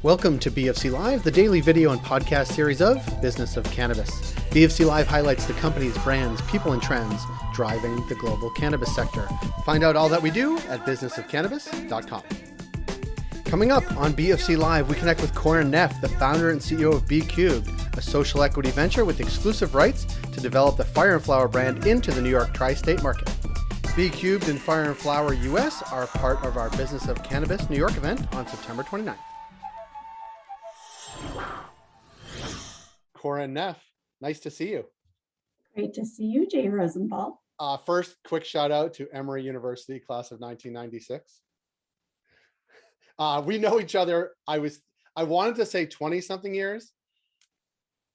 Welcome to BFC Live, the daily video and podcast series of Business of Cannabis. BFC Live highlights the companies, brands, people, and trends driving the global cannabis sector. Find out all that we do at businessofcannabis.com. Coming up on BFC Live, we connect with Korin Neff, the founder and CEO of B Cubed, a social equity venture with exclusive rights to develop the Fire and Flower brand into the New York tri-state market. B Cubed and Fire and Flower US are part of our Business of Cannabis New York event on September 29th. Korin Neff, nice to see you. Great to see you, Jay Rosenthal. First, quick shout out to Emory University, class of 1996. We know each other, I wanted to say 20 something years,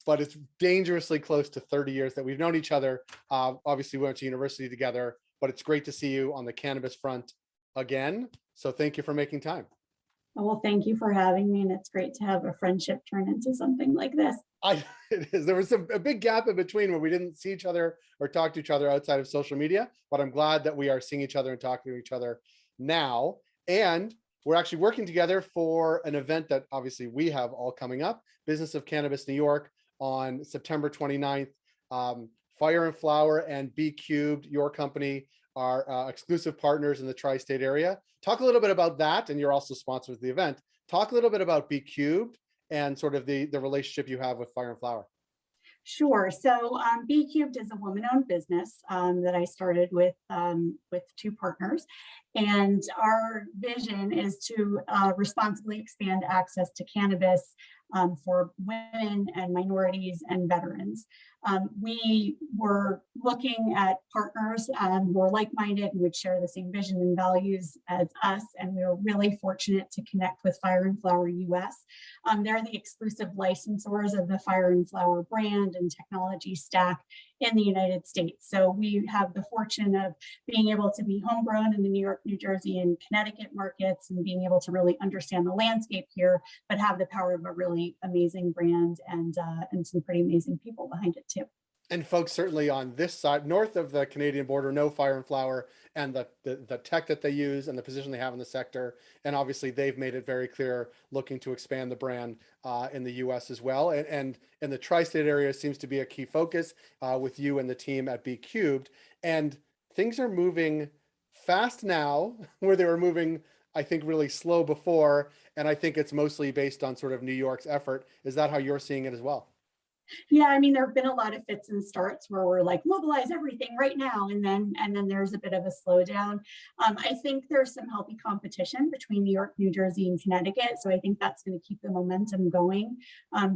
but it's dangerously close to 30 years that we've known each other. Obviously, we went to university together, but it's great to see you on the cannabis front again. So thank you for making time. Well, thank you for having me, and it's great to have a friendship turn into something like this. It is. There was a big gap in between where we didn't see each other or talk to each other outside of social media, but I'm glad that we are seeing each other and talking to each other now. And we're actually working together for an event that obviously we have all coming up, Business of Cannabis New York on September 29th. Fire and Flower and B Cubed, your company, are exclusive partners in the tri-state area. Talk a little bit about that, and you're also sponsors of the event. Talk a little bit about B Cubed and sort of the relationship you have with Fire and Flower. Sure. So B Cubed is a woman-owned business that I started with two partners. And our vision is to responsibly expand access to cannabis for women and minorities and veterans. We were looking at partners who were like-minded and would share the same vision and values as us, and we were really fortunate to connect with Fire and Flower US. They're the exclusive licensors of the Fire and Flower brand and technology stack in the United States. So we have the fortune of being able to be homegrown in the New York, New Jersey, and Connecticut markets, and being able to really understand the landscape here, but have the power of a really amazing brand and some pretty amazing people behind it too. And folks certainly on this side, north of the Canadian border, know Fire and Flower and the tech that they use and the position they have in the sector. And obviously they've made it very clear looking to expand the brand in the US as well. And in the tri-state area seems to be a key focus with you and the team at B Cubed. And things are moving fast now, where they were moving, I think, really slow before. And I think it's mostly based on sort of New York's effort. Is that how you're seeing it as well? Yeah, I mean, there have been a lot of fits and starts where we're like, mobilize everything right now, and then there's a bit of a slowdown. I think there's some healthy competition between New York, New Jersey, and Connecticut, so I think that's going to keep the momentum going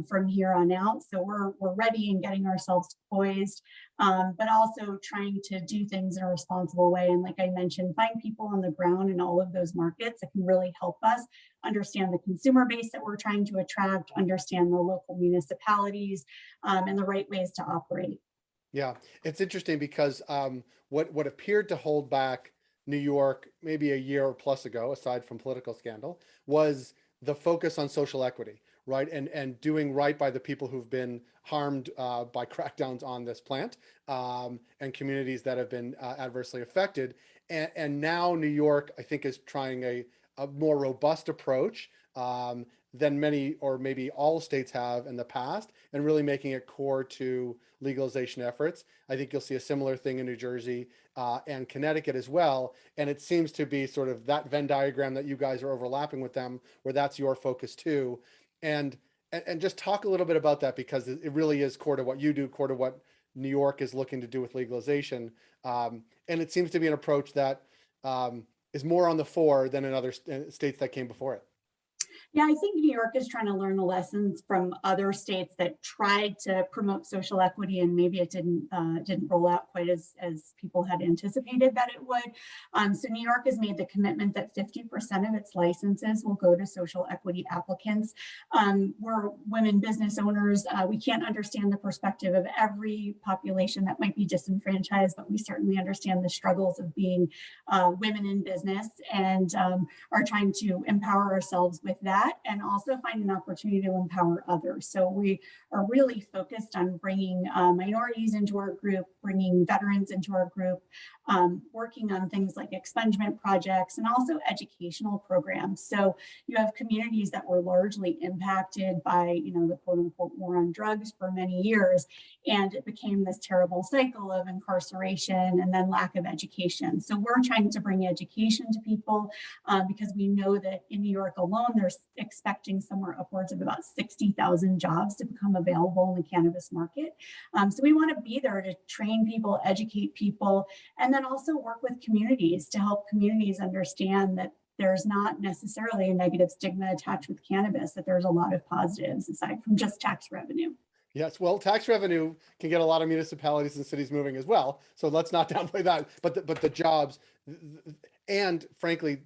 from here on out. So we're ready and getting ourselves poised, but also trying to do things in a responsible way. And like I mentioned, find people on the ground in all of those markets that can really help us understand the consumer base that we're trying to attract, understand the local municipalities, and the right ways to operate. Yeah, it's interesting because what appeared to hold back New York maybe a year or plus ago, aside from political scandal, was the focus on social equity, right? And doing right by the people who've been harmed by crackdowns on this plant and communities that have been adversely affected. And now New York, I think, is trying a more robust approach than many or maybe all states have in the past, and really making it core to legalization efforts. I think you'll see a similar thing in New Jersey and Connecticut as well. And it seems to be sort of that Venn diagram that you guys are overlapping with them, where that's your focus too. And just talk a little bit about that, because it really is core to what you do, core to what New York is looking to do with legalization. And it seems to be an approach that is more on the fore than in other states that came before it. Yeah, I think New York is trying to learn the lessons from other states that tried to promote social equity, and maybe it didn't roll out quite as people had anticipated that it would. So New York has made the commitment that 50% of its licenses will go to social equity applicants. We're women business owners. We can't understand the perspective of every population that might be disenfranchised, but we certainly understand the struggles of being women in business, and are trying to empower ourselves with that, and also find an opportunity to empower others. So we are really focused on bringing minorities into our group, bringing veterans into our group, working on things like expungement projects and also educational programs. So you have communities that were largely impacted by, the quote unquote war on drugs for many years. And it became this terrible cycle of incarceration and then lack of education. So we're trying to bring education to people because we know that in New York alone, they're expecting somewhere upwards of about 60,000 jobs to become available in the cannabis market. So we want to be there to train people, educate people, and then also work with communities to help communities understand that there's not necessarily a negative stigma attached with cannabis, that there's a lot of positives aside from just tax revenue. Yes, well, tax revenue can get a lot of municipalities and cities moving as well. So let's not downplay that. But the jobs, and frankly,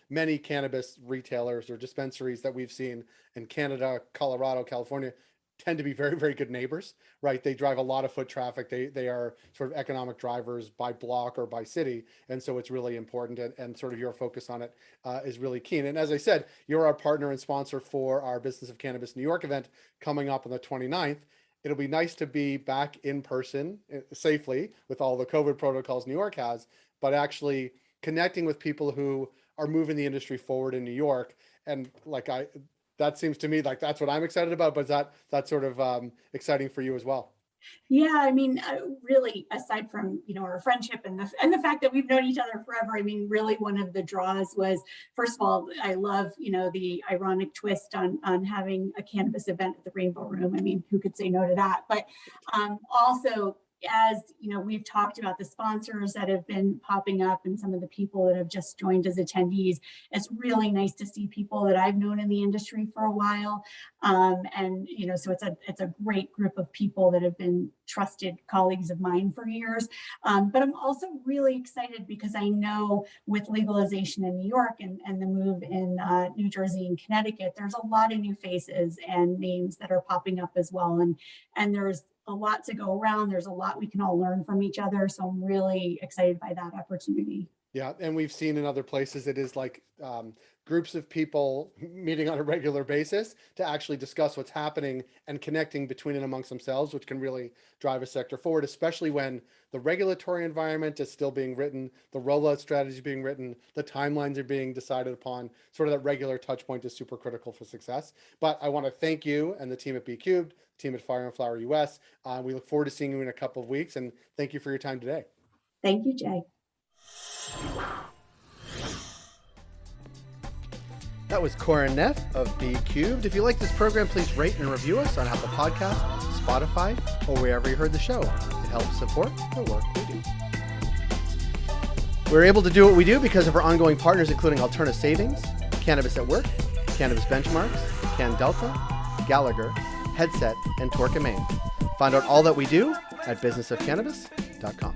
many cannabis retailers or dispensaries that we've seen in Canada, Colorado, California, tend to be very, very good neighbors, right? They drive a lot of foot traffic. They are sort of economic drivers by block or by city. And so it's really important, and sort of your focus on it is really keen. And as I said, you're our partner and sponsor for our Business of Cannabis New York event coming up on the 29th. It'll be nice to be back in person safely with all the COVID protocols New York has, but actually connecting with people who are moving the industry forward in New York. And that seems to me like that's what I'm excited about, but that's sort of exciting for you as well. Yeah, I mean, really, aside from our friendship and the fact that we've known each other forever, I mean, really one of the draws was, first of all, I love the ironic twist on having a cannabis event at the Rainbow Room. I mean, who could say no to that? But also, as we've talked about the sponsors that have been popping up and some of the people that have just joined as attendees, it's really nice to see people that I've known in the industry for a while. And so it's a great group of people that have been trusted colleagues of mine for years. But I'm also really excited because I know with legalization in New York and the move in New Jersey and Connecticut, there's a lot of new faces and names that are popping up as well. And there's a lot to go around. There's a lot we can all learn from each other. So I'm really excited by that opportunity. Yeah, and we've seen in other places it is like groups of people meeting on a regular basis to actually discuss what's happening and connecting between and amongst themselves, which can really drive a sector forward, especially when the regulatory environment is still being written, the rollout strategy is being written, the timelines are being decided upon. Sort of that regular touch point is super critical for success. But I want to thank you and the team at B Cubed, team at Fire and Flower US. We look forward to seeing you in a couple of weeks, and thank you for your time today. Thank you, Jay. That was Korin Neff of B Cubed. If you like this program, please rate and review us on Apple Podcasts, Spotify, or wherever you heard the show. It helps support the work we do. We're able to do what we do because of our ongoing partners, including Alterna Savings, Cannabis at Work, Cannabis Benchmarks, Can Delta, Gallagher, Headset, and Torque and Main. Find out all that we do at businessofcannabis.com.